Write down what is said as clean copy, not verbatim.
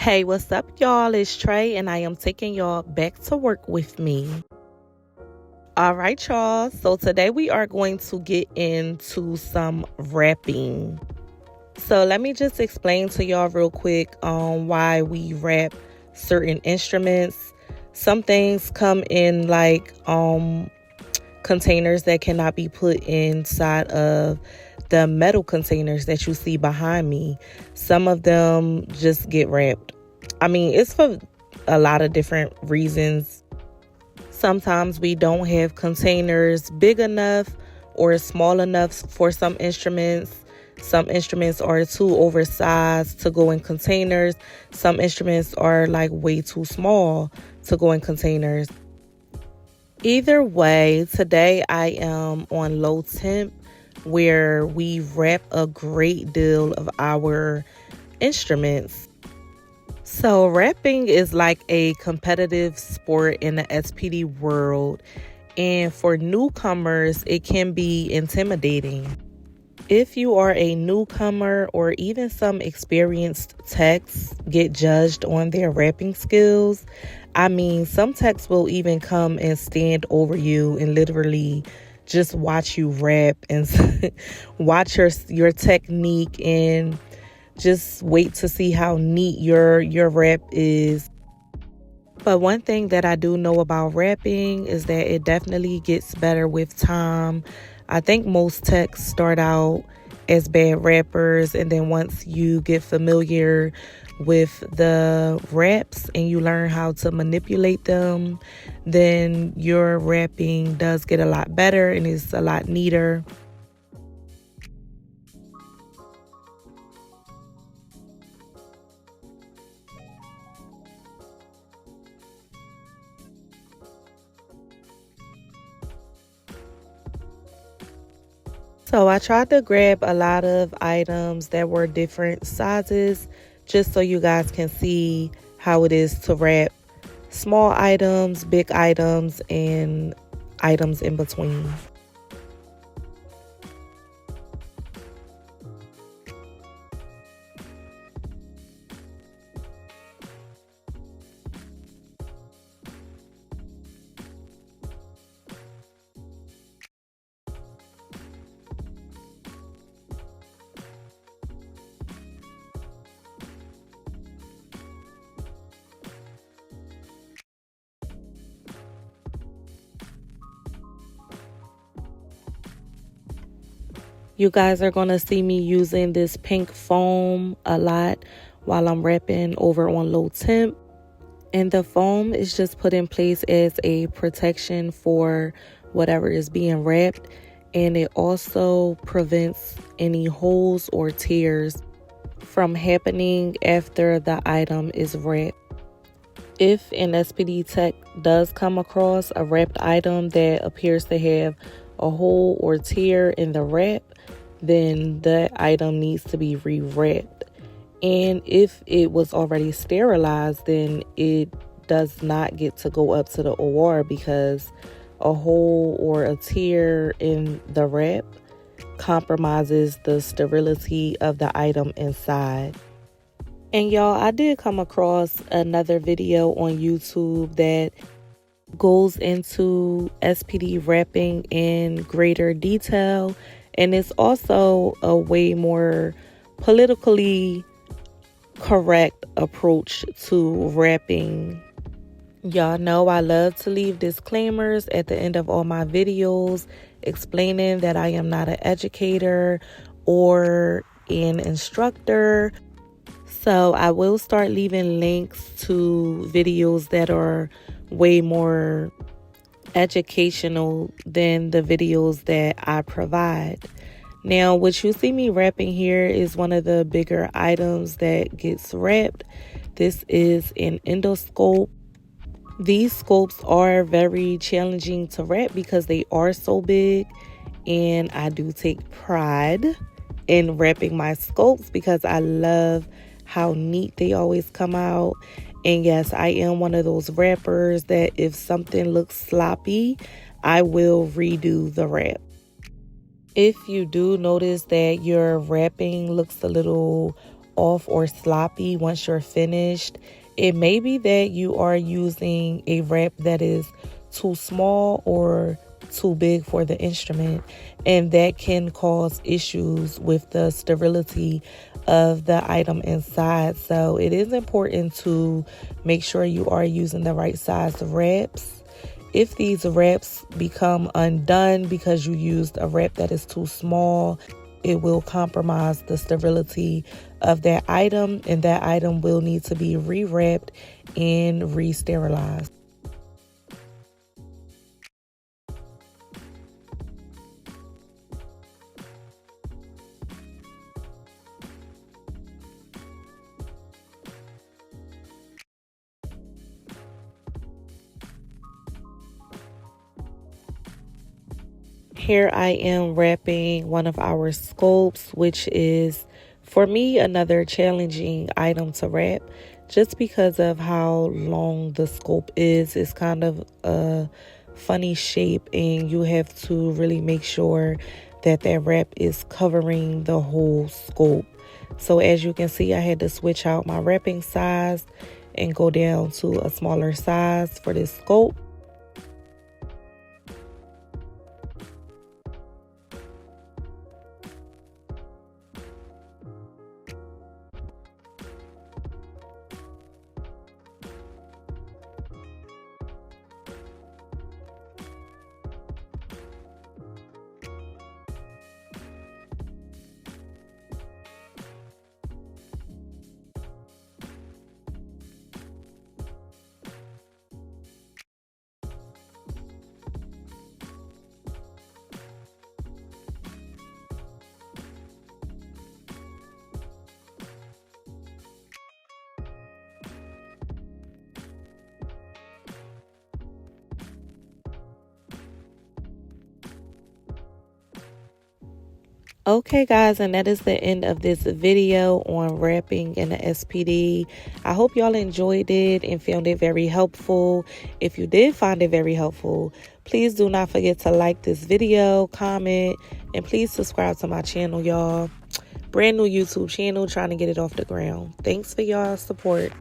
Hey, what's up, y'all? It's Trey, and I am taking y'all back to work with me. All right, y'all. So today we are going to get into some wrapping. So let me just explain to y'all real quick why we wrap certain instruments. Some things come in like containers that cannot be put inside of the metal containers that you see behind me. Some of them just get wrapped. I mean, it's for a lot of different reasons. Sometimes we don't have containers big enough or small enough for some instruments. Some instruments are too oversized to go in containers. Some instruments are like way too small to go in containers. Either way, today I am on low temp where we wrap a great deal of our instruments. So wrapping is like a competitive sport in the SPD world, and for newcomers, it can be intimidating. If you are a newcomer or even some experienced techs get judged on their wrapping skills, I mean, some techs will even come and stand over you and literally just watch you wrap and watch your technique and just wait to see how neat your wrap is. But one thing that I do know about wrapping is that it definitely gets better with time. I think most techs start out as bad wrappers, and then once you get familiar with the wraps and you learn how to manipulate them, then your wrapping does get a lot better and is a lot neater. So I tried to grab a lot of items that were different sizes just so you guys can see how it is to wrap small items, big items, and items in between. You guys are going to see me using this pink foam a lot while I'm wrapping over on low temp. And the foam is just put in place as a protection for whatever is being wrapped. And it also prevents any holes or tears from happening after the item is wrapped. If an SPD tech does come across a wrapped item that appears to have a hole or tear in the wrap, then the item needs to be re-wrapped. And if it was already sterilized, then it does not get to go up to the OR because a hole or a tear in the wrap compromises the sterility of the item inside. And y'all, I did come across another video on YouTube that goes into SPD wrapping in greater detail, and it's also a way more politically correct approach to wrapping. Y'all know I love to leave disclaimers at the end of all my videos explaining that I am not an educator or an instructor. So I will start leaving links to videos that are way more educational than the videos that I provide. Now, what you see me wrapping here is one of the bigger items that gets wrapped. This is an endoscope. These scopes are very challenging to wrap because they are so big, and I do take pride in wrapping my scopes because I love how neat they always come out. And yes, I am one of those wrappers that if something looks sloppy, I will redo the wrap. If you do notice that your wrapping looks a little off or sloppy once you're finished. It may be that you are using a wrap that is too small or too big for the instrument, and that can cause issues with the sterility of the item inside. So it is important to make sure you are using the right size wraps. If these wraps become undone because you used a wrap that is too small, it will compromise the sterility of that item, and that item will need to be rewrapped and re-sterilized. Here I am wrapping one of our scopes, which is, for me, another challenging item to wrap just because of how long the scope is. It's kind of a funny shape, and you have to really make sure that that wrap is covering the whole scope. So as you can see, I had to switch out my wrapping size and go down to a smaller size for this scope. Okay, guys, and that is the end of this video on wrapping in the SPD. I hope y'all enjoyed it and found it very helpful. If you did find it very helpful, please do not forget to like this video, comment, and please subscribe to my channel, y'all. Brand new YouTube channel, trying to get it off the ground. Thanks for y'all's support.